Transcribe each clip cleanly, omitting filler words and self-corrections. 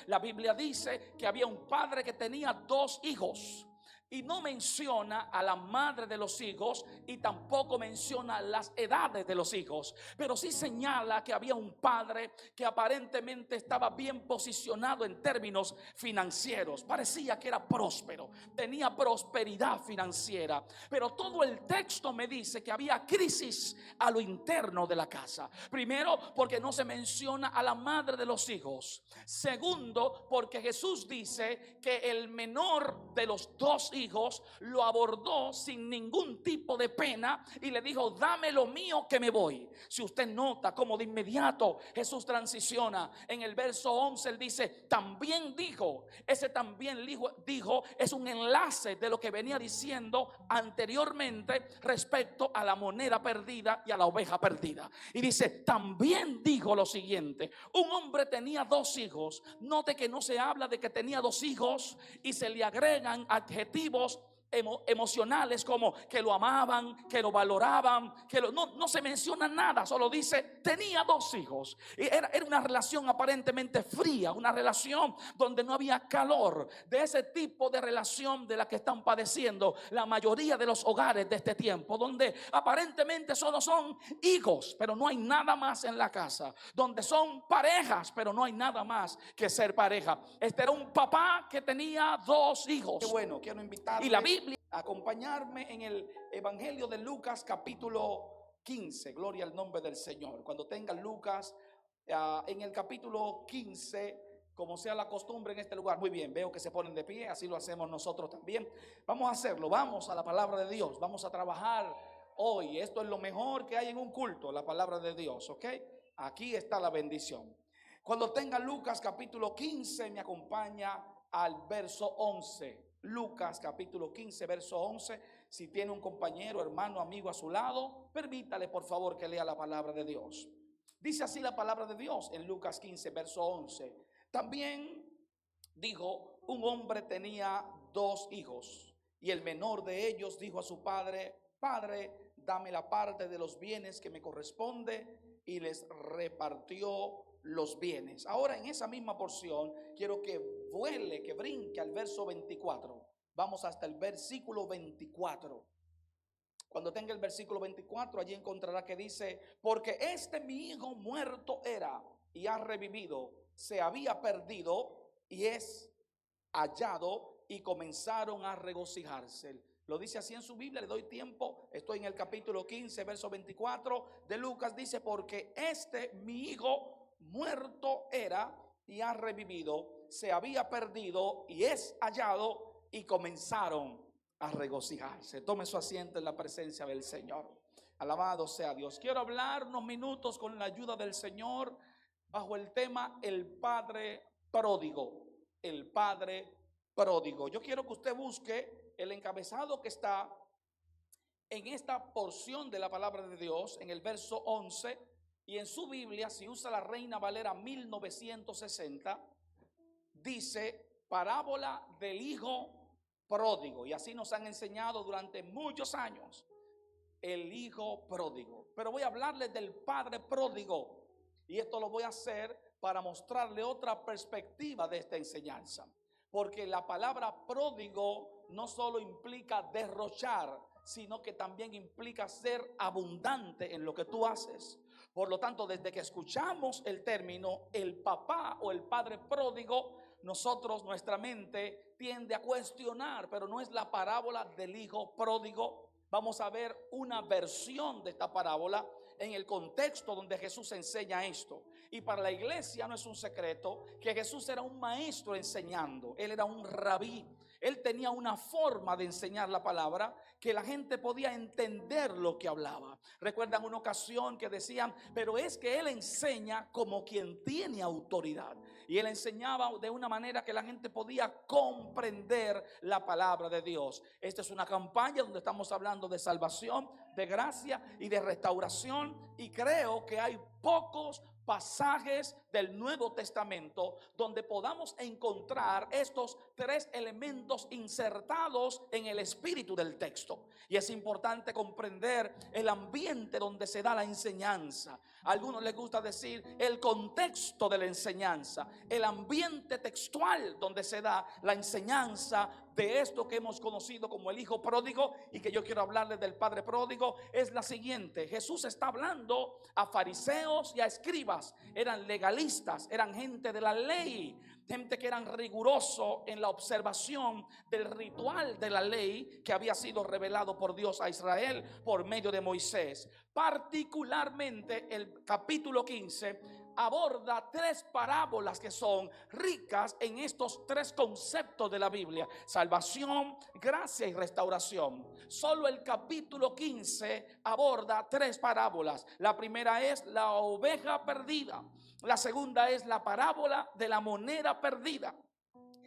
La Biblia dice que había un padre que tenía 2 hijos. Y no menciona a la madre de los hijos y tampoco menciona las edades de los hijos, pero sí señala que había un padre que aparentemente estaba bien posicionado en términos financieros. Parecía que era próspero, tenía prosperidad financiera, pero todo el texto me dice que había crisis a lo interno de la casa. Primero, porque no se menciona a la madre de los hijos. Segundo, porque Jesús dice que el menor de los 2 hijos lo abordó sin ningún tipo de pena y le dijo: dame lo mío que me voy. Si usted nota como de inmediato Jesús transiciona en el verso 11, él dice también dijo. Ese también dijo es un enlace de lo que venía diciendo anteriormente respecto a la moneda perdida y a la oveja perdida. Y dice también dijo lo siguiente: un hombre tenía 2 hijos. Note que no se habla de que tenía 2 hijos y se le agregan adjetivos emocionales como que lo amaban, que lo valoraban, no se menciona nada, solo dice tenía 2 hijos. Y era una relación aparentemente fría, una relación donde no había calor. De ese tipo de relación de la que están padeciendo la mayoría de los hogares de este tiempo, donde aparentemente solo son hijos pero no hay nada más en la casa, donde son parejas pero no hay nada más que ser pareja. Este era un papá que tenía 2 hijos. Qué bueno, quiero invitarles, y la Biblia, a acompañarme en el Evangelio de Lucas capítulo 15. Gloria al nombre del Señor. Cuando tengan Lucas en el capítulo 15, como sea la costumbre en este lugar. Muy bien, veo que se ponen de pie, así lo hacemos nosotros también. Vamos a hacerlo, vamos a la palabra de Dios, vamos a trabajar hoy. Esto es lo mejor que hay en un culto, la palabra de Dios, ¿ok? Aquí está la bendición. Cuando tenga Lucas capítulo 15, me acompaña al verso 11. Lucas capítulo 15, verso 11. Si tiene un compañero, hermano, amigo a su lado, permítale por favor que lea la palabra de Dios. Dice así la palabra de Dios en Lucas 15, verso 11. También dijo: un hombre tenía 2 hijos, y el menor de ellos dijo a su padre: Padre, dame la parte de los bienes que me corresponde, y les repartió los bienes. Ahora en esa misma porción quiero que vuele, que brinque al verso 24. Vamos hasta el versículo 24. Cuando tenga el versículo 24, allí encontrará que dice: porque mi hijo muerto era y ha revivido, se había perdido y es hallado, y comenzaron a regocijarse. Lo dice así en su Biblia, le doy tiempo. Estoy en el capítulo 15, verso 24 de Lucas. Dice: porque mi hijo muerto era y ha revivido, se había perdido y es hallado, y comenzaron a regocijarse. Tome su asiento en la presencia del Señor. Alabado sea Dios. Quiero hablar unos minutos con la ayuda del Señor bajo el tema el Padre pródigo. El Padre pródigo. Yo quiero que usted busque el encabezado que está en esta porción de la palabra de Dios, en el verso 11. Y en su Biblia, si usa la Reina Valera 1960, dice: parábola del hijo pródigo. Y así nos han enseñado durante muchos años, el hijo pródigo. Pero voy a hablarles del padre pródigo, y esto lo voy a hacer para mostrarle otra perspectiva de esta enseñanza. Porque la palabra pródigo no solo implica derrochar, sino que también implica ser abundante en lo que tú haces. Por lo tanto, desde que escuchamos el término el papá o el padre pródigo, nuestra mente tiende a cuestionar, pero no es la parábola del hijo pródigo. Vamos a ver una versión de esta parábola en el contexto donde Jesús enseña esto. Y para la iglesia no es un secreto que Jesús era un maestro enseñando. Él era un rabí. Él tenía una forma de enseñar la palabra que la gente podía entender lo que hablaba. Recuerdan una ocasión que decían: pero es que él enseña como quien tiene autoridad. Y él enseñaba de una manera que la gente podía comprender la palabra de Dios. Esta es una campaña donde estamos hablando de salvación, de gracia y de restauración. Y creo que hay pocos pasajes del Nuevo Testamento donde podamos encontrar estos tres elementos insertados en el espíritu del texto. Y es importante comprender el ambiente donde se da la enseñanza. A algunos les gusta decir el contexto de la enseñanza, el ambiente textual donde se da la enseñanza de esto que hemos conocido como el hijo pródigo, y que yo quiero hablarles del padre pródigo. Es la siguiente: Jesús está hablando a fariseos y a escribas. Eran legalistas, eran gente de la ley, gente que eran riguroso en la observación del ritual de la ley que había sido revelado por Dios a Israel por medio de Moisés. Particularmente el capítulo 15 aborda tres parábolas que son ricas en estos tres conceptos de la Biblia: salvación, gracia y restauración. Solo el capítulo 15 aborda tres parábolas. La primera es la oveja perdida, la segunda es la parábola de la moneda perdida,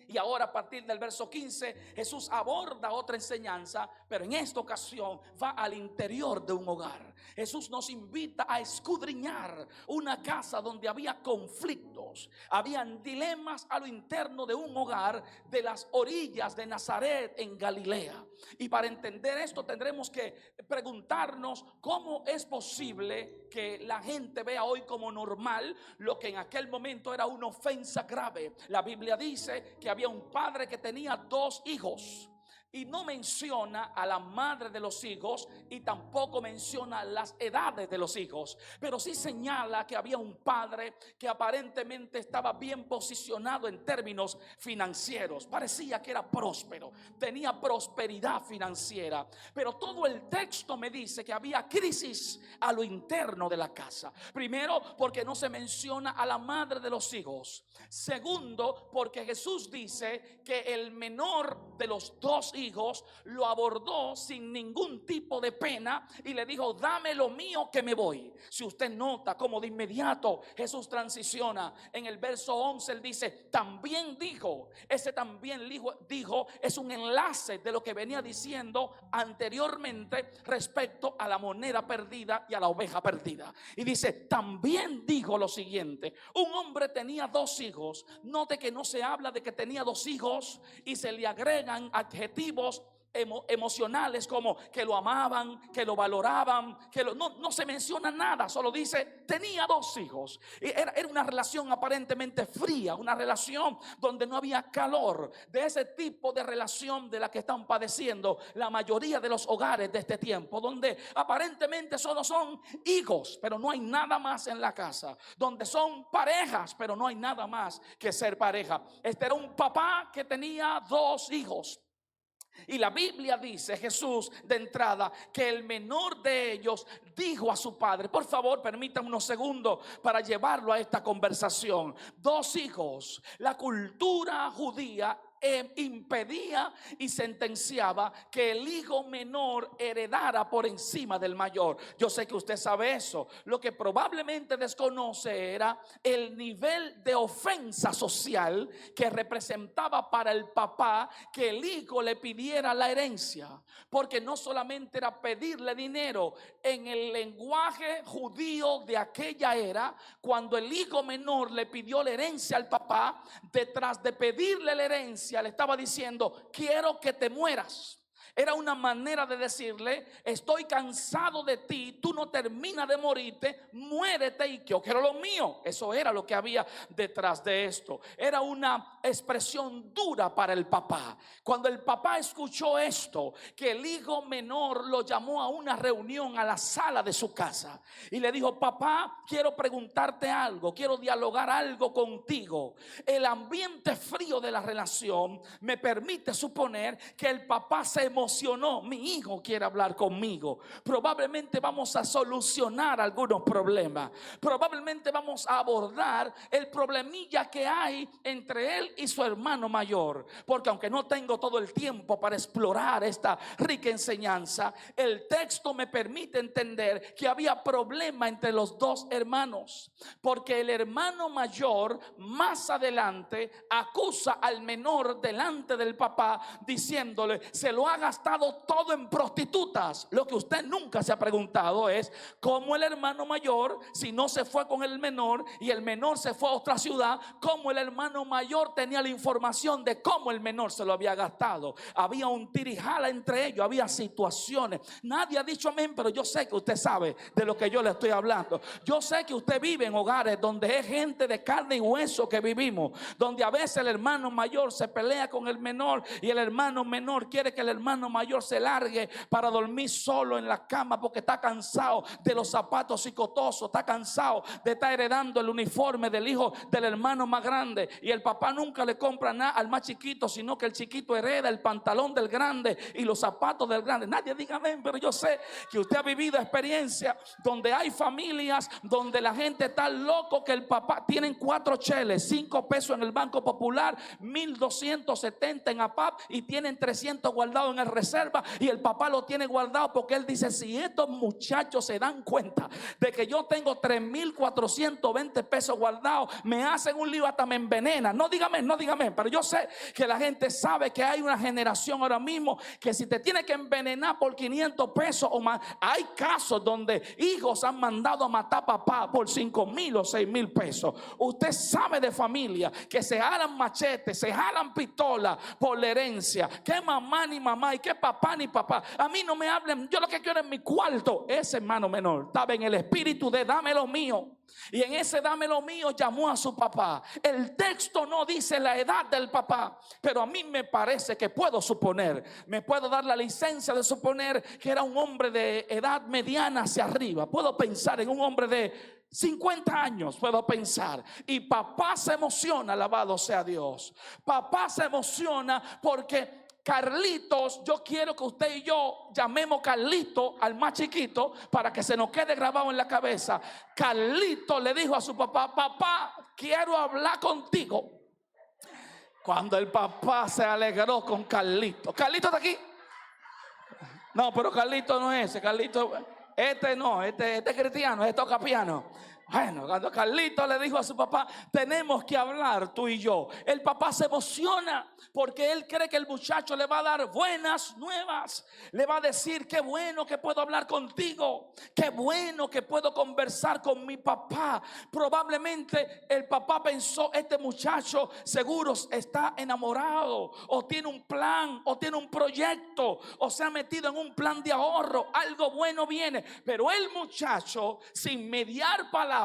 y ahora a partir del verso 15 Jesús aborda otra enseñanza, pero en esta ocasión va al interior de un hogar. Jesús nos invita a escudriñar una casa donde había conflictos, habían dilemas a lo interno de un hogar de las orillas de Nazaret en Galilea. Y para entender esto tendremos que preguntarnos cómo es posible que la gente vea hoy como normal lo que en aquel momento era una ofensa grave. La Biblia dice que había un padre que tenía dos hijos, y no menciona a la madre de los hijos y tampoco menciona las edades de los hijos, pero sí señala que había un padre que aparentemente estaba bien posicionado en términos financieros. Parecía que era próspero, tenía prosperidad financiera, pero todo el texto me dice que había crisis a lo interno de la casa. Primero, porque no se menciona a la madre de los hijos. Segundo, porque Jesús dice que el menor de los dos hijos lo abordó sin ningún tipo de pena y le dijo: dame lo mío que me voy. Si usted nota como de inmediato Jesús transiciona en el verso 11, él dice también dijo. Ese también dijo es un enlace de lo que venía diciendo anteriormente respecto a la moneda perdida y a la oveja perdida. Y dice también dijo lo siguiente: un hombre tenía dos hijos. Note que no se habla de que tenía dos hijos y se le agregan adjetivos emocionales como que lo amaban, que lo valoraban, no se menciona nada, solo dice tenía dos hijos. Era una relación aparentemente fría, una relación donde no había calor. De ese tipo de relación de la que están padeciendo la mayoría de los hogares de este tiempo, donde aparentemente solo son hijos pero no hay nada más en la casa, donde son parejas pero no hay nada más que ser pareja. Este era un papá que tenía dos hijos. Y la Biblia dice, Jesús de entrada, que el menor de ellos dijo a su padre. Por favor, permítanme unos segundos para llevarlo a esta conversación. Dos hijos. La cultura judía impedía y sentenciaba que el hijo menor heredara por encima del mayor. Yo sé que usted sabe eso. Lo que probablemente desconoce era el nivel de ofensa social que representaba para el papá que el hijo le pidiera la herencia, porque no solamente era pedirle dinero. En el lenguaje judío de aquella era, cuando el hijo menor le pidió la herencia al papá, detrás de pedirle la herencia le estaba diciendo: quiero que te mueras. Era una manera de decirle: estoy cansado de ti, tú no terminas de morirte, muérete y yo quiero lo mío. Eso era lo que había detrás de esto. Era una expresión dura para el papá. Cuando el papá escuchó esto, que el hijo menor lo llamó a una reunión a la sala de su casa y le dijo: papá, quiero preguntarte algo, quiero dialogar algo contigo. El ambiente frío de la relación me permite suponer que el papá se emocionó. Mi hijo quiere hablar conmigo. Probablemente vamos a solucionar algunos problemas. Probablemente vamos a abordar el problemilla que hay entre él y su hermano mayor. Porque aunque no tengo todo el tiempo para explorar esta rica enseñanza, el texto me permite entender que había problema entre los dos hermanos. Porque el hermano mayor más adelante acusa al menor delante del papá, diciéndole: se lo ha gastado gastado todo en prostitutas. Lo que usted nunca se ha preguntado es cómo el hermano mayor, si no se fue con el menor y el menor se fue a otra ciudad, cómo el hermano mayor tenía la información de cómo el menor se lo había gastado. Había un tirijala entre ellos, había situaciones. Nadie ha dicho amén, pero yo sé que usted sabe de lo que yo le estoy hablando. Yo sé que usted vive en hogares donde es gente de carne y hueso que vivimos, donde a veces el hermano mayor se pelea con el menor y el hermano menor quiere que el hermano mayor se largue para dormir solo en la cama porque está cansado de los zapatos cicotosos, está cansado de estar heredando el uniforme del hijo del hermano más grande, y el papá nunca le compra nada al más chiquito, sino que el chiquito hereda el pantalón del grande y los zapatos del grande. Nadie diga amén, pero yo sé que usted ha vivido experiencia donde hay familias donde la gente está loco que el papá tienen 4 cheles, 5 pesos en el Banco Popular, 1,270 en APAP y tienen 300 guardados en el reserva, y el papá lo tiene guardado porque él dice: si estos muchachos se dan cuenta de que yo tengo 3,420 pesos guardados, me hacen un lío, hasta me envenenan. No dígame, pero yo sé que la gente sabe que hay una generación ahora mismo que si te tiene que envenenar por 500 pesos o más, hay casos donde hijos han mandado a matar a papá por 5,000 o 6,000 pesos. Usted sabe de familia que se jalan machetes, se jalan pistolas por la herencia. Que mamá ni mamá y que papá ni papá. A mí no me hablen, yo lo que quiero es mi cuarto. Ese hermano menor estaba en el espíritu de dame lo mío, y en ese dame lo mío llamó a su papá. El texto no dice la edad del papá, pero a mí me parece que puedo suponer, me puedo dar la licencia de suponer que era un hombre de edad mediana hacia arriba. Puedo pensar en un hombre de 50 años, puedo pensar. Y papá se emociona, alabado sea Dios. Papá se emociona porque Carlitos, yo quiero que usted y yo llamemos Carlito al más chiquito para que se nos quede grabado en la cabeza. Carlito le dijo a su papá: papá, quiero hablar contigo. Cuando el papá se alegró con Carlito. ¿Carlito está aquí? No, pero Carlito no es ese. Carlito, este no, este es cristiano, este toca piano. Bueno, cuando Carlito le dijo a su papá: tenemos que hablar tú y yo, el papá se emociona porque él cree que el muchacho le va a dar buenas nuevas. Le va a decir: qué bueno que puedo hablar contigo, qué bueno que puedo conversar con mi papá. Probablemente el papá pensó: este muchacho seguro está enamorado, o tiene un plan, o tiene un proyecto, o se ha metido en un plan de ahorro, algo bueno viene. Pero el muchacho, sin mediar palabras,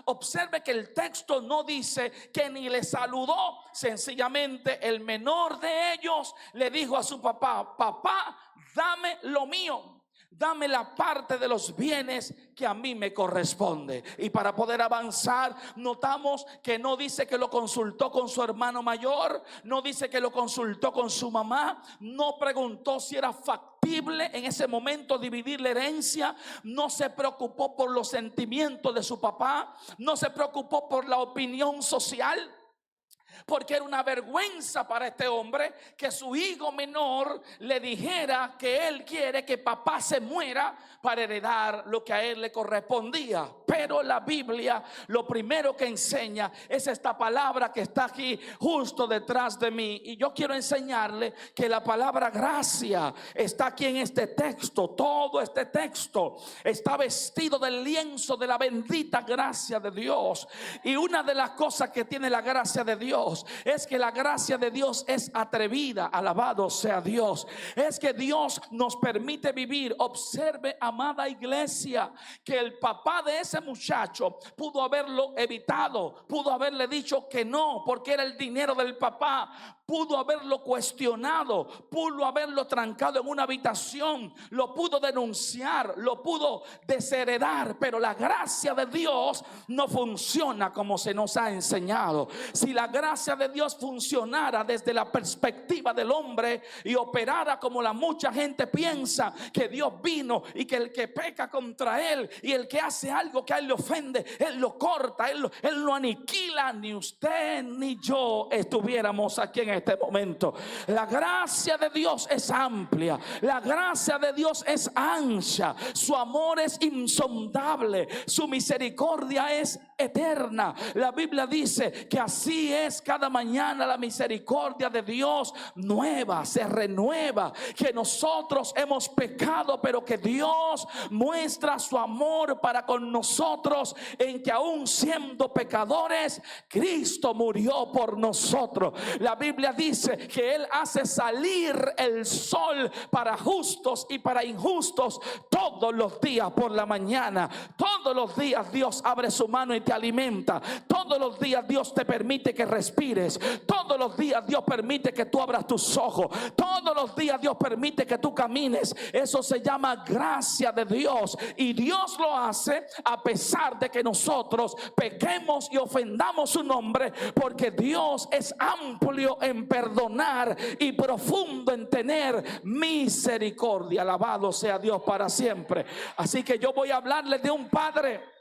observe que el texto no dice que ni le saludó. Sencillamente el menor de ellos le dijo a su papá: papá, dame lo mío, dame la parte de los bienes que a mí me corresponde. Y para poder avanzar, notamos que no dice que lo consultó con su hermano mayor, no dice que lo consultó con su mamá, no preguntó si era factible en ese momento dividir la herencia, no se preocupó por los sentimientos de su papá, no se preocupó por la opinión social. Porque era una vergüenza para este hombre que su hijo menor le dijera que él quiere que papá se muera para heredar lo que a él le correspondía. Pero la Biblia lo primero que enseña es esta palabra que está aquí justo detrás de mí. Y yo quiero enseñarle que la palabra gracia está aquí en este texto. Todo este texto está vestido del lienzo de la bendita gracia de Dios. Y una de las cosas que tiene la gracia de Dios es que la gracia de Dios es atrevida, alabado sea Dios. Es que Dios nos permite vivir. Observe, amada iglesia, que el papá de ese muchacho pudo haberlo evitado, pudo haberle dicho que no porque era el dinero del papá, pudo haberlo cuestionado, pudo haberlo trancado en una habitación, lo pudo denunciar, lo pudo desheredar. Pero la gracia de Dios no funciona como se nos ha enseñado. Si la gracia de Dios funcionara desde la perspectiva del hombre y operara como la mucha gente piensa, que Dios vino y que el que peca contra él y el que hace algo que a él le ofende, él lo corta, él lo aniquila, ni usted ni yo estuviéramos aquí en este momento. La gracia de Dios es amplia, la gracia de Dios es ancha, su amor es insondable, su misericordia es eterna. La Biblia dice que así es cada mañana la misericordia de Dios nueva, se renueva. Que nosotros hemos pecado, pero que Dios muestra su amor para con nosotros en que aún siendo pecadores, Cristo murió por nosotros. La Biblia dice que Él hace salir el sol para justos y para injustos todos los días por la mañana. Todos los días Dios abre su mano y te alimenta. Todos los días Dios te permite que respires. Todos los días Dios permite que tú abras tus ojos. Todos los días Dios permite que tú camines. Eso se llama gracia de Dios, y Dios lo hace a pesar de que nosotros pequemos y ofendamos su nombre, porque Dios es amplio en perdonar y profundo en tener misericordia. Alabado sea Dios para siempre. Así que yo voy a hablarles de un padre.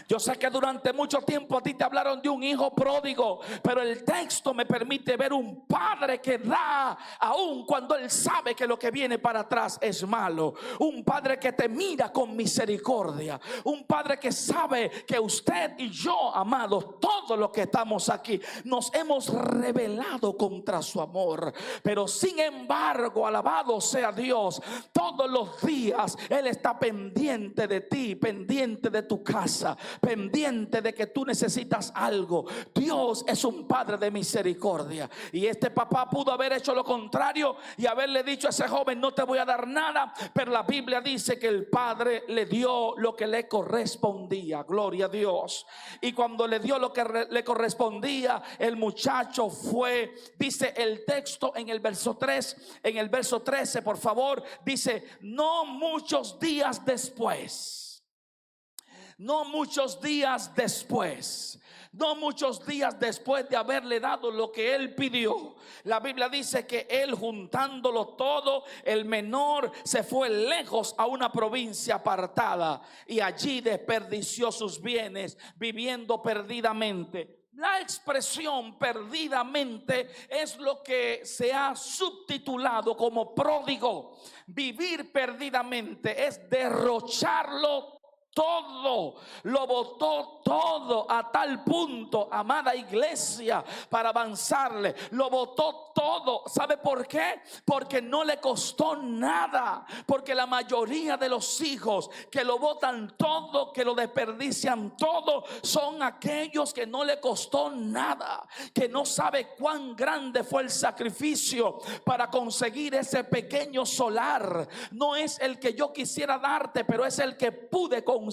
Yo sé que durante mucho tiempo a ti te hablaron de un hijo pródigo, pero el texto me permite ver un padre que da aun cuando él sabe que lo que viene para atrás es malo. Un padre que te mira con misericordia. Un padre que sabe que usted y yo, amados, todos los que estamos aquí, nos hemos rebelado contra su amor. Pero sin embargo, alabado sea Dios, todos los días Él está pendiente de ti, pendiente de tu casa, pendiente de que tú necesitas algo. Dios es un padre de misericordia, y este papá pudo haber hecho lo contrario y haberle dicho a ese joven: no te voy a dar nada, pero la Biblia dice que el padre le dio lo que le correspondía. Gloria a Dios. Y cuando le dio lo que le correspondía, el muchacho fue, dice el texto en el verso 3, en el verso 13, por favor, dice: no muchos días después. No muchos días después. No muchos días después de haberle dado lo que él pidió, la Biblia dice que él, juntándolo todo, el menor se fue lejos a una provincia apartada y allí desperdició sus bienes viviendo perdidamente. La expresión perdidamente es lo que se ha subtitulado como pródigo. Vivir perdidamente es derrocharlo todo, lo botó todo a tal punto, amada iglesia, para avanzarle. Lo botó todo. ¿Sabe por qué? Porque no le costó nada. Porque la mayoría de los hijos que lo botan todo, que lo desperdician todo, son aquellos que no le costó nada, que no sabe cuán grande fue el sacrificio para conseguir ese pequeño solar. No es el que yo quisiera darte, pero es el que pude conseguir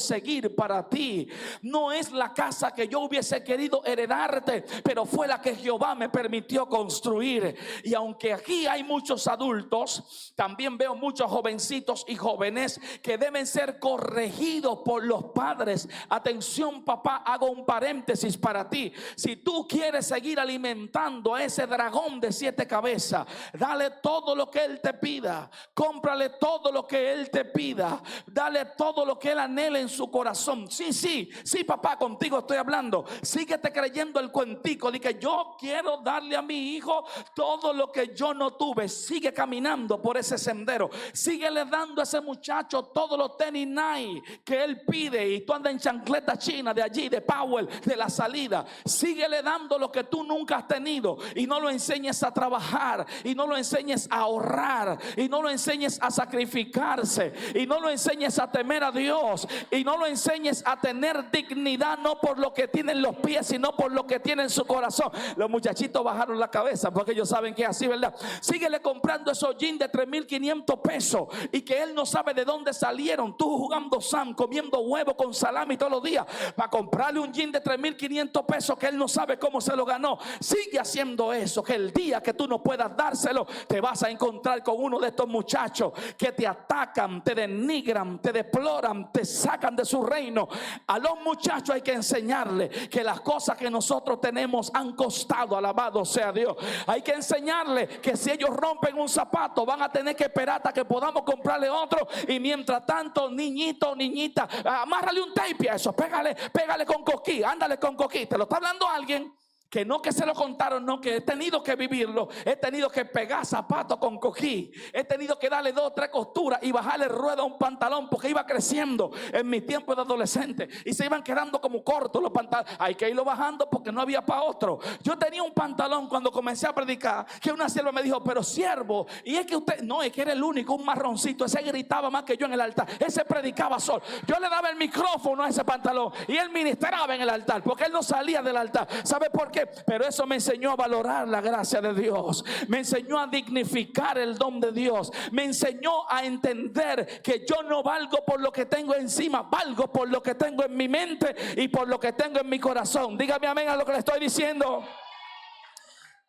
para ti. No es la casa que yo hubiese querido heredarte, pero fue la que Jehová me permitió construir. Y aunque aquí hay muchos adultos, también veo muchos jovencitos y jóvenes que deben ser corregidos por los padres. Atención, papá, hago un paréntesis para ti. Si tú quieres seguir alimentando a ese dragón de 7 cabezas, dale todo lo que él te pida, cómprale todo lo que él te pida, dale todo lo que él anhele en su corazón. Sí, papá, contigo estoy hablando. Síguete creyendo el cuentico de que yo quiero darle a mi hijo todo lo que yo no tuve. Sigue caminando por ese sendero. Síguele dando a ese muchacho todos los tenis Nike que él pide, y tú andas en chancleta china de allí, de Powell, de la salida. Síguele dando lo que tú nunca has tenido, y no lo enseñes a trabajar, y no lo enseñes a ahorrar, y no lo enseñes a sacrificarse, y no lo enseñes a temer a Dios, y no lo enseñes a tener dignidad, no por lo que tienen los pies, sino por lo que tiene en su corazón. Los muchachitos bajaron la cabeza porque ellos saben que es así, ¿verdad? Síguele comprando esos jeans de 3,500 pesos y que él no sabe de dónde salieron. Tú jugando Sam, comiendo huevo con salami todos los días, para comprarle un jean de 3,500 pesos que él no sabe cómo se lo ganó. Sigue haciendo eso, que el día que tú no puedas dárselo, te vas a encontrar con uno de estos muchachos que te atacan, te denigran, te deploran, te sacan de su reino. A los muchachos hay que enseñarle que las cosas que nosotros tenemos han costado. Alabado sea Dios. Hay que enseñarle que si ellos rompen un zapato, van a tener que esperar hasta que podamos comprarle otro. Y mientras tanto, niñito, niñita, amárrale un tape a eso, pégale con coquí, ándale con coquí. Te lo está hablando alguien que no que se lo contaron, no, que he tenido que vivirlo. He tenido que pegar zapatos con coquí, he tenido que darle 2 o 3 costuras y bajarle rueda a un pantalón, porque iba creciendo en mi tiempo de adolescente y se iban quedando como cortos los pantalones. Hay que irlo bajando porque no había para otro. Yo tenía un pantalón cuando comencé a predicar, que una sierva me dijo: pero siervo, y es que usted, no, es que era el único, un marroncito. Ese gritaba más que yo en el altar, ese predicaba solo. Yo le daba el micrófono a ese pantalón y él ministraba en el altar, porque él no salía del altar. ¿Sabe por qué? Pero eso me enseñó a valorar la gracia de Dios, me enseñó a dignificar el don de Dios, me enseñó a entender que yo no valgo por lo que tengo encima, valgo por lo que tengo en mi mente y por lo que tengo en mi corazón. Dígame amén a lo que le estoy diciendo.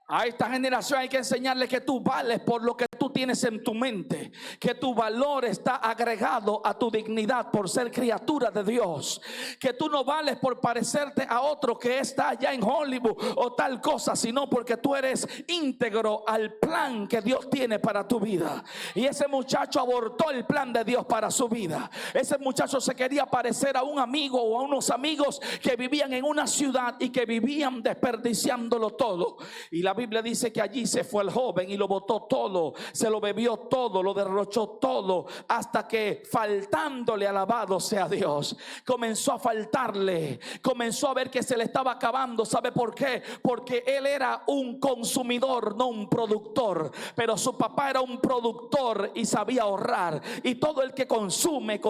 A esta generación hay que enseñarle que tú vales por lo que tú tienes en tu mente, que tu valor está agregado a tu dignidad por ser criatura de Dios, que tú no vales por parecerte a otro que está allá en Hollywood o tal cosa, sino porque tú eres íntegro al plan que Dios tiene para tu vida. Y ese muchacho abortó el plan de Dios para su vida. Ese muchacho se quería parecer a un amigo o a unos amigos que vivían en una ciudad y que vivían desperdiciándolo todo. Y la Biblia dice que allí se fue el joven y lo botó todo, se lo bebió todo, lo derrochó todo, hasta que, faltándole, alabado sea Dios, comenzó a faltarle, comenzó a ver que se le estaba acabando. ¿Sabe por qué? Porque él era un consumidor, no un productor. Pero su papá era un productor y sabía ahorrar. Y todo el que consume,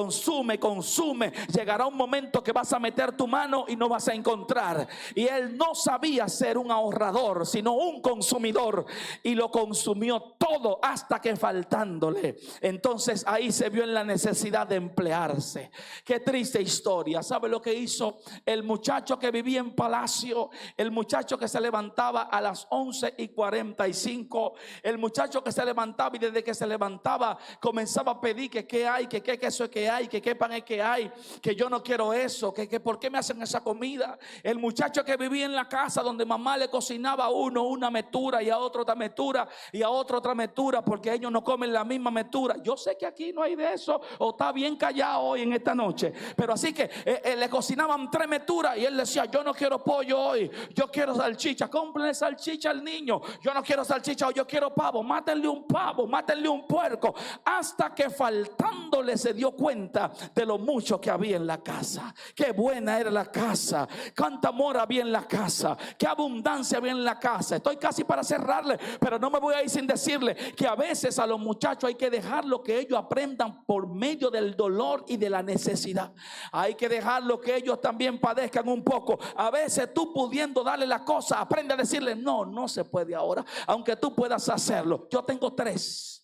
llegará un momento que vas a meter tu mano y no vas a encontrar. Y él no sabía ser un ahorrador, sino un consumidor, y lo consumió todo hasta que, faltándole, entonces ahí se vio en la necesidad de emplearse. Qué triste historia. ¿Sabe lo que hizo el muchacho que vivía en palacio? El muchacho que se levantaba a las 11:45, el muchacho que se levantaba y desde que se levantaba comenzaba a pedir que qué hay, que qué queso es que hay, que qué pan es que hay, que yo no quiero eso, que por qué me hacen esa comida. El muchacho que vivía en la casa donde mamá le cocinaba a uno una metura y a otro otra metura y a otro otra metura, porque ellos no comen la misma metura. Yo sé que aquí no hay de eso, o está bien callado hoy en esta noche, pero así que le cocinaban 3 meturas y él decía: yo no quiero pollo hoy, yo quiero salchicha. Cómprenle salchicha al niño. Yo no quiero salchicha, o yo quiero pavo. Mátenle un pavo, mátenle un puerco. Hasta que, faltándole, se dio cuenta de lo mucho que había en la casa. Qué buena era la casa, cuánta amor había en la casa, qué abundancia había en la casa. Estoy casi para cerrarle, pero no me voy a ir sin decirle que a veces a los muchachos hay que dejarlo que ellos aprendan por medio del dolor y de la necesidad. Hay que dejarlo que ellos también padezcan un poco. A veces tú, pudiendo darle la cosa, aprende a decirle: no, no se puede ahora, aunque tú puedas hacerlo. Yo tengo 3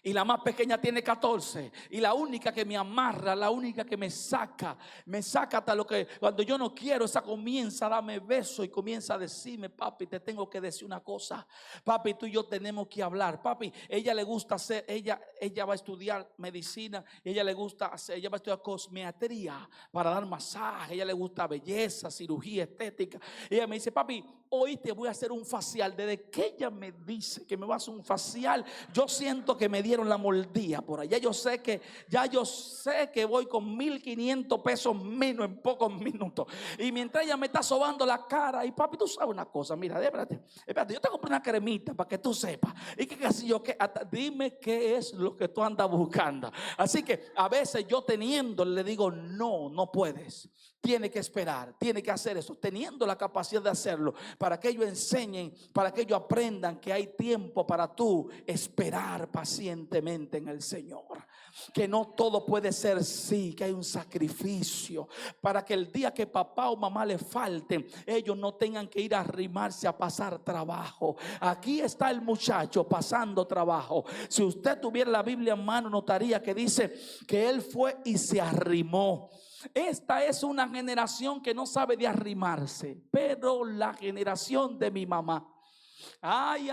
y la más pequeña tiene 14, y la única que me amarra, la única que me saca hasta lo que, cuando yo no quiero, esa comienza a darme besos y comienza a decirme: papi, te tengo que decir una cosa, papi, tú y yo tenemos que hablar. Papi, ella le gusta hacer, ella va a estudiar medicina, ella le gusta hacer, ella va a estudiar cosmetría para dar masaje, ella le gusta belleza, cirugía estética. Y ella me dice: papi, hoy te voy a hacer un facial. Desde que ella me dice que me va a hacer un facial, yo siento que me dieron la mordida por allá. Yo sé que voy con 1,500 pesos menos en pocos minutos. Y mientras ella me está sobando la cara, y papi, tú sabes una cosa, mira, espérate, yo te compré una cremita para que tú sepas. Y que casi yo, que dime qué es lo que tú andas buscando. Así que a veces yo teniendo, le digo: no puedes. Tiene que esperar, tiene que hacer eso, teniendo la capacidad de hacerlo, para que ellos enseñen, para que ellos aprendan que hay tiempo para tú esperar pacientemente en el Señor. Que no todo puede ser sí, que hay un sacrificio, para que el día que papá o mamá le falten, ellos no tengan que ir a arrimarse a pasar trabajo. Aquí está el muchacho pasando trabajo. Si usted tuviera la Biblia en mano, notaría que dice que él fue y se arrimó. Esta es una generación que no sabe de arrimarse, pero la generación de mi mamá, ay,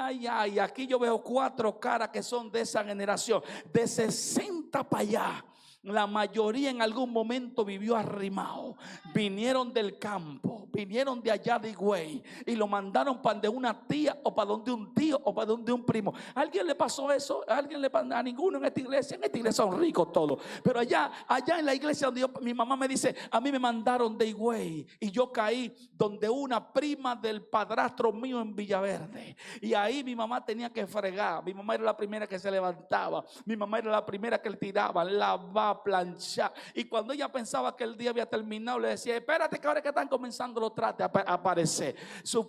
aquí yo veo 4 caras que son de esa generación, de 60 para allá. La mayoría en algún momento vivió arrimado. Vinieron del campo, vinieron de allá de Higüey y lo mandaron para donde una tía o para donde un tío o para donde un primo. ¿A alguien le pasó eso? ¿A alguien le pasó? A ninguno en esta iglesia. En esta iglesia son ricos todos. Pero allá en la iglesia donde mi mamá me dice, a mí me mandaron de Higüey y yo caí donde una prima del padrastro mío en Villaverde. Y ahí mi mamá tenía que fregar. Mi mamá era la primera que se levantaba. Mi mamá era la primera que le tiraba, lavar, planchar. Y cuando ella pensaba que el día había terminado, le decía, espérate que ahora que están comenzando los trates a aparecer.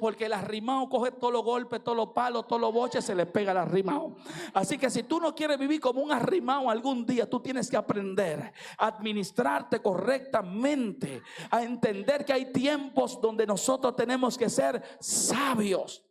Porque el arrimado coge todos los golpes, todos los palos, todos los boches, se le pega al arrimado. Así que si tú no quieres vivir como un arrimado algún día, tú tienes que aprender a administrarte correctamente, a entender que hay tiempos donde nosotros tenemos que ser sabios.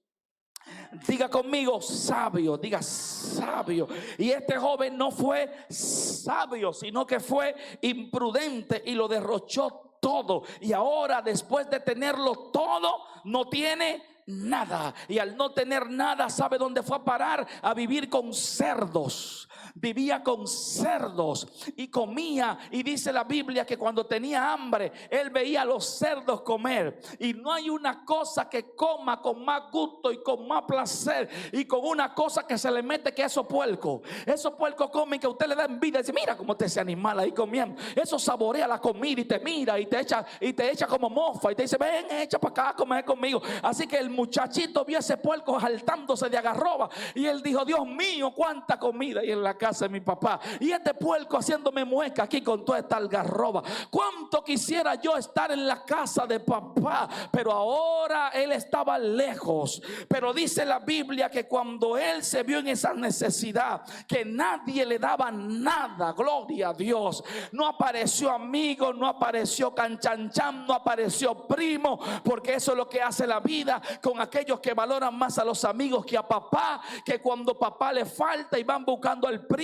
Diga conmigo sabio, diga sabio. Y este joven no fue sabio, sino que fue imprudente y lo derrochó todo. Y ahora, después de tenerlo todo, no tiene nada. Y al no tener nada, ¿sabe dónde fue a parar? A vivir con cerdos. Vivía con cerdos y comía, y dice la Biblia que cuando tenía hambre él veía a los cerdos comer. Y no hay una cosa que coma con más gusto y con más placer y con una cosa que se le mete que esos puercos. Esos puercos comen que a usted le da envidia y dice, mira cómo está ese animal ahí comiendo. Eso saborea la comida y te mira y te echa como mofa y te dice, ven, echa para acá a comer conmigo. Así que el muchachito vio ese puerco saltándose de agarroba y él dijo, Dios mío, cuánta comida hay en la casa de mi papá, y este puerco haciéndome mueca aquí con toda esta algarroba. Cuánto quisiera yo estar en la casa de papá, pero ahora él estaba lejos. Pero dice la Biblia que cuando él se vio en esa necesidad, que nadie le daba nada, gloria a Dios, no apareció amigo, no apareció canchanchan, no apareció primo, porque eso es lo que hace la vida con aquellos que valoran más a los amigos que a papá, que cuando papá le falta y van buscando al primo,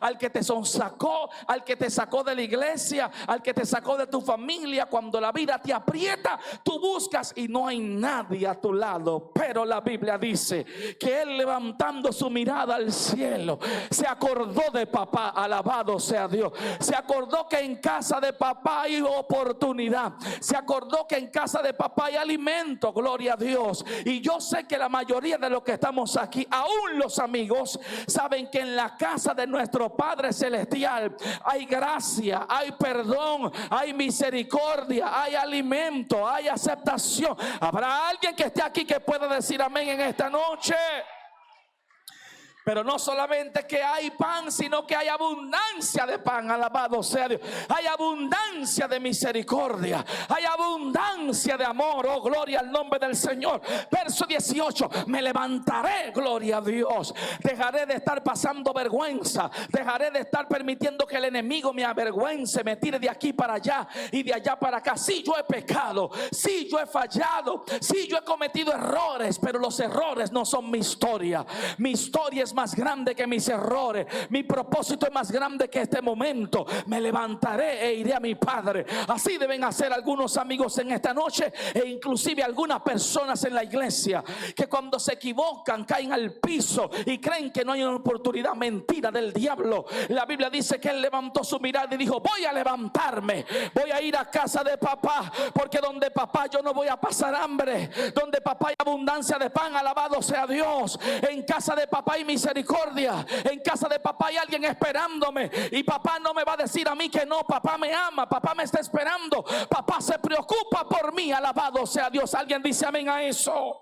al que te sonsacó, al que te sacó de la iglesia, al que te sacó de tu familia. Cuando la vida te aprieta, tú buscas y no hay nadie a tu lado. Pero la Biblia dice que él, levantando su mirada al cielo, se acordó de papá. Alabado sea Dios. Se acordó que en casa de papá hay oportunidad. Se acordó que en casa de papá hay alimento. Gloria a Dios. Y yo sé que la mayoría de los que estamos aquí, aún los amigos, saben que en la casa de nuestro Padre Celestial hay gracia, hay perdón, hay misericordia, hay alimento, hay aceptación. ¿Habrá alguien que esté aquí que pueda decir amén en esta noche? Pero no solamente que hay pan, sino que hay abundancia de pan. Alabado sea Dios. Hay abundancia de misericordia, hay abundancia de amor. Oh, gloria al nombre del Señor. Verso 18: me levantaré, gloria a Dios. Dejaré de estar pasando vergüenza. Dejaré de estar permitiendo que el enemigo me avergüence, me tire de aquí para allá y de allá para acá. Sí, yo he pecado, sí, yo he fallado, sí, yo he cometido errores, pero los errores no son mi historia. Mi historia es más grande que mis errores. Mi propósito es más grande que este momento. Me levantaré e iré a mi Padre. Así deben hacer algunos amigos en esta noche, e inclusive algunas personas en la iglesia, que cuando se equivocan caen al piso y creen que no hay una oportunidad. Mentira del diablo. La Biblia dice que él levantó su mirada y dijo, voy a levantarme, voy a ir a casa de papá, porque donde papá yo no voy a pasar hambre. Donde papá hay abundancia de pan, alabado sea Dios. En casa de papá hay misericordia. En casa de papá hay alguien esperándome, y papá no me va a decir a mí que no. Papá me ama, papá me está esperando, papá se preocupa por mí. Alabado sea Dios. Alguien dice amén a eso.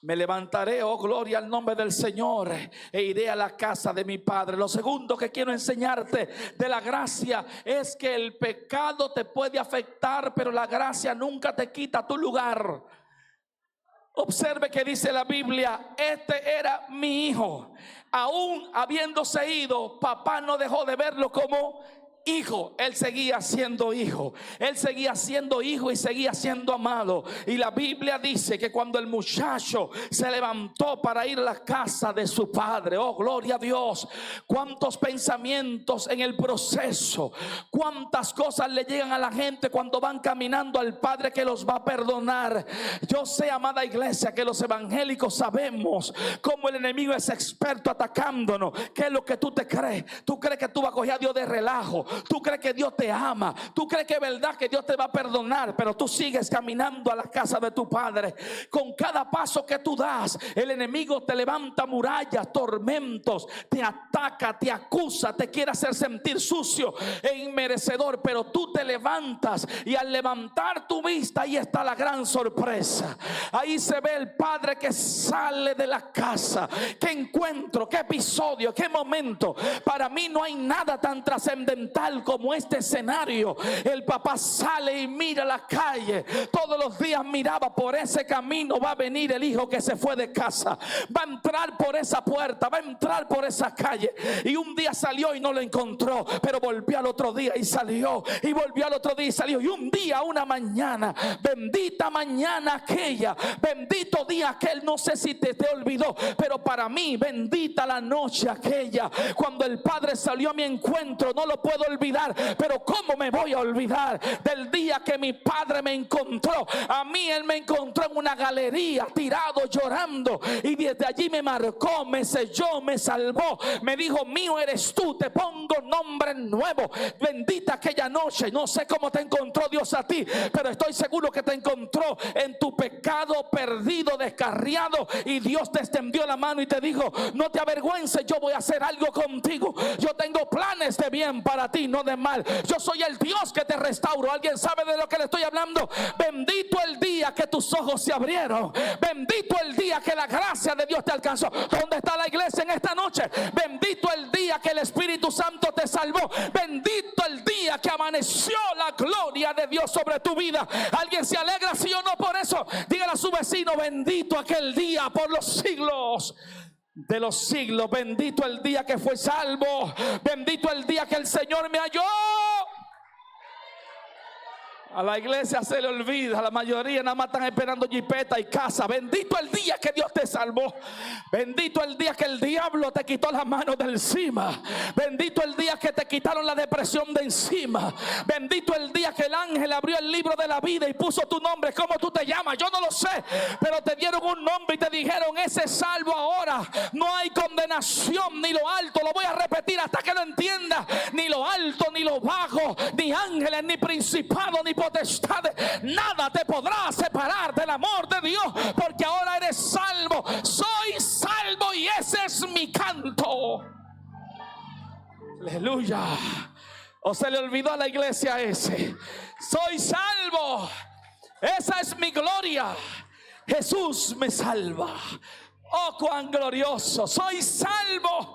Me levantaré, oh gloria al nombre del Señor, e iré a la casa de mi Padre. Lo segundo que quiero enseñarte de la gracia es que el pecado te puede afectar, pero la gracia nunca te quita tu lugar. Observe que dice la Biblia, este era mi hijo. Aún habiéndose ido, papá no dejó de verlo como hijo, él seguía siendo hijo. Él seguía siendo hijo y seguía siendo amado. Y la Biblia dice que cuando el muchacho se levantó para ir a la casa de su padre, oh gloria a Dios, cuántos pensamientos en el proceso, cuántas cosas le llegan a la gente cuando van caminando al Padre que los va a perdonar. Yo sé, amada iglesia, que los evangélicos sabemos cómo el enemigo es experto atacándonos. ¿Qué es lo que tú te crees? Tú crees que tú vas a coger a Dios de relajo. Tú crees que Dios te ama. Tú crees que es verdad que Dios te va a perdonar, pero tú sigues caminando a la casa de tu padre. Con cada paso que tú das, el enemigo te levanta murallas, tormentos, te ataca, te acusa, te quiere hacer sentir sucio e inmerecedor, pero tú te levantas y al levantar tu vista, ahí está la gran sorpresa. Ahí se ve el padre que sale de la casa. Qué encuentro, qué episodio, qué momento. Para mí no hay nada tan trascendental como este escenario. El papá sale y mira la calle. Todos los días miraba por ese camino. Va a venir el hijo que se fue de casa, va a entrar por esa puerta, va a entrar por esa calle. Y un día salió y no lo encontró, pero volvió al otro día y salió, y volvió al otro día y salió. Y un día, una mañana, bendita mañana aquella, bendito día aquel. No sé si te olvidó, pero para mí bendita la noche aquella cuando el padre salió a mi encuentro. No lo puedo olvidar, pero cómo me voy a olvidar del día que mi padre me encontró. A mí él me encontró en una galería tirado llorando, y desde allí me marcó, me selló, me salvó, me dijo: mío eres tú, te pongo nombre nuevo. Bendita aquella noche. No sé cómo te encontró Dios a ti, pero estoy seguro que te encontró en tu pecado, perdido, descarriado, y Dios te extendió la mano y te dijo: no te avergüences, yo voy a hacer algo contigo. Yo tengo planes de bien para ti, no de mal. Yo soy el Dios que te restauro. ¿Alguien sabe de lo que le estoy hablando? Bendito el día que tus ojos se abrieron. Bendito el día que la gracia de Dios te alcanzó. ¿Dónde está la iglesia en esta noche? Bendito el día que el Espíritu Santo te salvó. Bendito el día que amaneció la gloria de Dios sobre tu vida. ¿Alguien se alegra, sí o no, por eso? Dígale a su vecino: bendito aquel día por los siglos de los siglos. Bendito el día que fue salvo. Bendito el día que el Señor me halló. A la iglesia se le olvida, la mayoría nada más están esperando jipeta y casa. Bendito el día que Dios te salvó. Bendito el día que el diablo te quitó las manos de encima. Bendito el día que te quitaron la depresión de encima. Bendito el día que el ángel abrió el libro de la vida y puso tu nombre. ¿Cómo tú te llamas? Yo no lo sé, pero te dieron un nombre y te dijeron: ese es salvo ahora. No hay condenación, ni lo alto, lo voy a repetir hasta que lo entiendas, ni lo alto, ni lo bajo, ni ángeles, ni principados, ni potestades, nada te podrá separar del amor de Dios, porque ahora eres salvo. Soy salvo y ese es mi canto. Aleluya. ¿O se le olvidó a la iglesia ese? Soy salvo, esa es mi gloria. Jesús me salva. Oh, cuán glorioso. Soy salvo.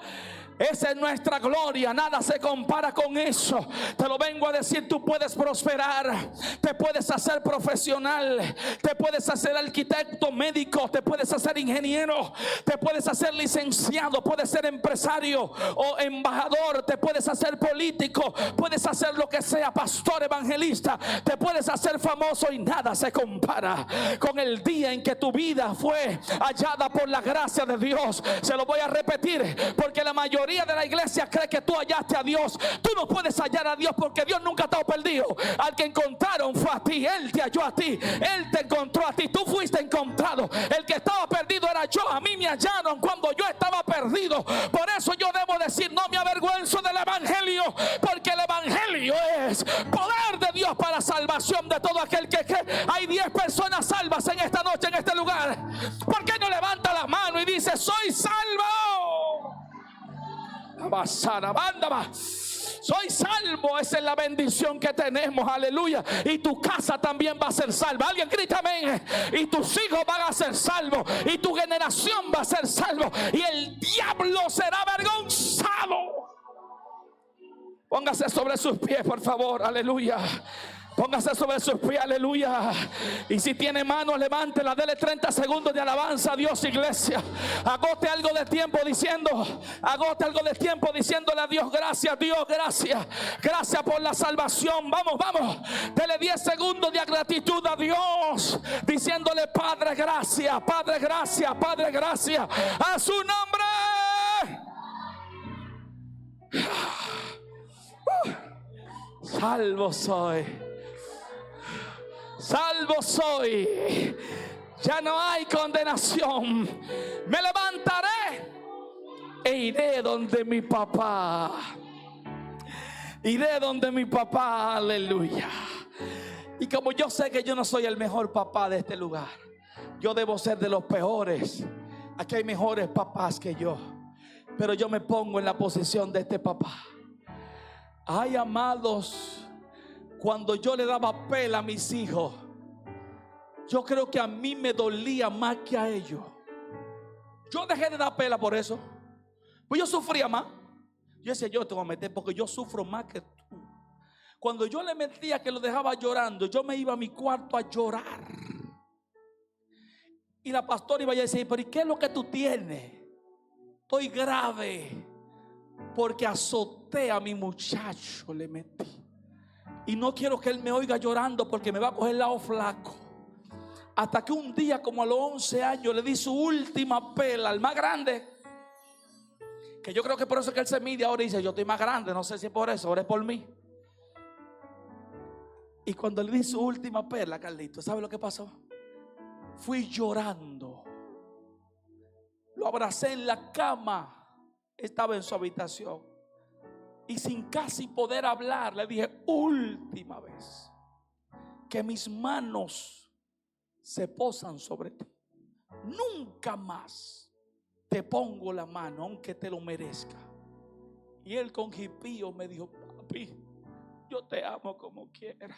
Esa es nuestra gloria, nada se compara con eso. Te lo vengo a decir: tú puedes prosperar, te puedes hacer profesional, te puedes hacer arquitecto, médico, te puedes hacer ingeniero, te puedes hacer licenciado, puedes ser empresario o embajador, te puedes hacer político, puedes hacer lo que sea, pastor, evangelista, te puedes hacer famoso, y nada se compara con el día en que tu vida fue hallada por la gracia de Dios. Se lo voy a repetir, porque la mayoría de la iglesia cree que tú hallaste a Dios. Tú no puedes hallar a Dios, porque Dios nunca ha estado perdido. Al que encontraron fue a ti. Él te halló a ti, Él te encontró a ti. Tú fuiste encontrado. El que estaba perdido era yo. A mí me hallaron cuando yo estaba perdido. Por eso yo debo decir: no me avergüenzo del evangelio, porque el evangelio es poder de Dios para salvación de todo aquel que cree. Hay 10 personas salvas en esta noche, en este lugar. ¿Por qué no levanta la mano y dice: soy salvo? Soy salvo. Esa es la bendición que tenemos, aleluya. Y tu casa también va a ser salva. Alguien grita amén. Y tus hijos van a ser salvos, y tu generación va a ser salvo, y el diablo será avergonzado. Póngase sobre sus pies, por favor, aleluya. Póngase sobre sus pies, aleluya. Y si tiene manos, levántela, dele 30 segundos de alabanza a Dios, iglesia. Agote algo de tiempo diciéndole a Dios, gracias, Dios, gracias. Gracias por la salvación. Vamos, vamos. Dele 10 segundos de gratitud a Dios, diciéndole, Padre, gracias, Padre, gracias, Padre, gracias. A su nombre. Salvo soy, salvo soy, ya no hay condenación. Me levantaré e iré donde mi papá. Iré donde mi papá, aleluya. Y como yo sé que yo no soy el mejor papá de este lugar, yo debo ser de los peores. Aquí hay mejores papás que yo, pero yo me pongo en la posición de este papá. Ay, amados, cuando yo le daba pela a mis hijos, yo creo que a mí me dolía más que a ellos. Yo dejé de dar pela por eso, pues yo sufría más. Yo decía, yo te voy a meter porque yo sufro más que tú. Cuando yo le metía que lo dejaba llorando, yo me iba a mi cuarto a llorar. Y la pastora iba a decir, pero ¿y qué es lo que tú tienes? Estoy grave porque azoté a mi muchacho, le metí. Y no quiero que él me oiga llorando porque me va a coger el lado flaco. Hasta que un día, como a los 11 años, le di su última pela al más grande. Que yo creo que por eso es que él se mide ahora y dice, yo estoy más grande. No sé si es por eso, ahora es por mí. Y cuando le di su última pela, Carlito, ¿sabe lo que pasó? Fui llorando. Lo abracé en la cama. Estaba en su habitación. Y sin casi poder hablar, le dije, última vez que mis manos se posan sobre ti. Nunca más te pongo la mano, aunque te lo merezca. Y él con jipío me dijo, papi, yo te amo como quiera.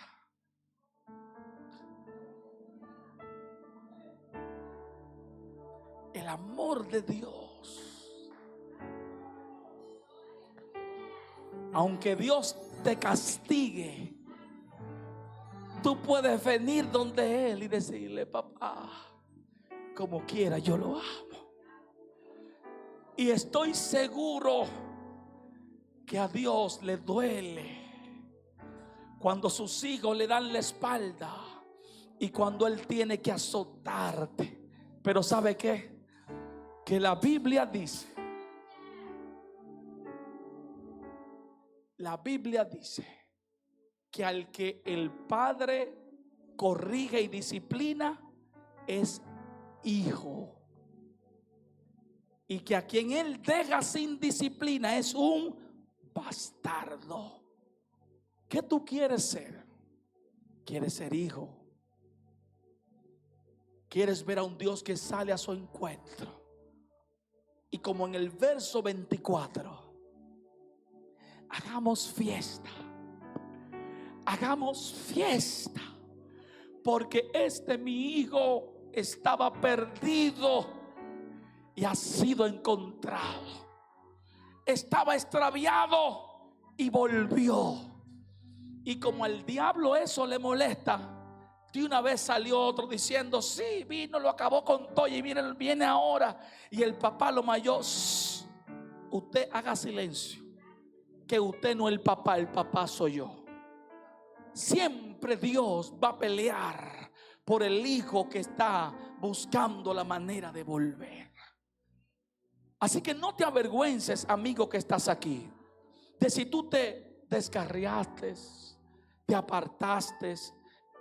El amor de Dios. Aunque Dios te castigue, tú puedes venir donde Él y decirle, papá, como quiera yo lo amo. Y estoy seguro que a Dios le duele cuando sus hijos le dan la espalda y cuando Él tiene que azotarte. Pero ¿sabe qué? Que la Biblia dice, que al que el padre corrige y disciplina es hijo, y que a quien él deja sin disciplina es un bastardo. ¿Qué tú quieres ser? ¿Quieres ser hijo? ¿Quieres ver a un Dios que sale a su encuentro? Y como en el verso 24, hagamos fiesta. Hagamos fiesta. Porque mi hijo estaba perdido y ha sido encontrado. Estaba extraviado y volvió. Y como al diablo eso le molesta, de una vez salió otro diciendo, sí, vino, lo acabó con todo y viene ahora. Y el papá lo mayor, usted haga silencio, que usted no es el papá soy yo. Siempre Dios va a pelear por el hijo que está buscando la manera de volver. Así que no te avergüences, amigo que estás aquí, de si tú te descarriaste, te apartaste,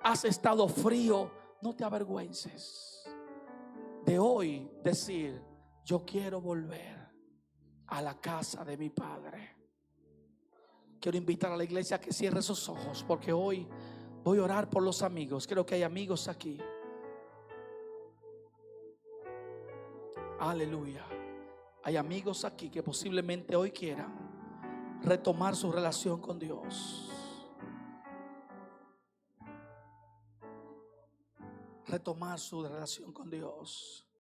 has estado frío. No te avergüences de hoy decir, yo quiero volver a la casa de mi padre. Quiero invitar a la iglesia a que cierre sus ojos, porque hoy voy a orar por los amigos. Creo que hay amigos aquí. Aleluya. Hay amigos aquí que posiblemente hoy quieran retomar su relación con Dios. Retomar su relación con Dios.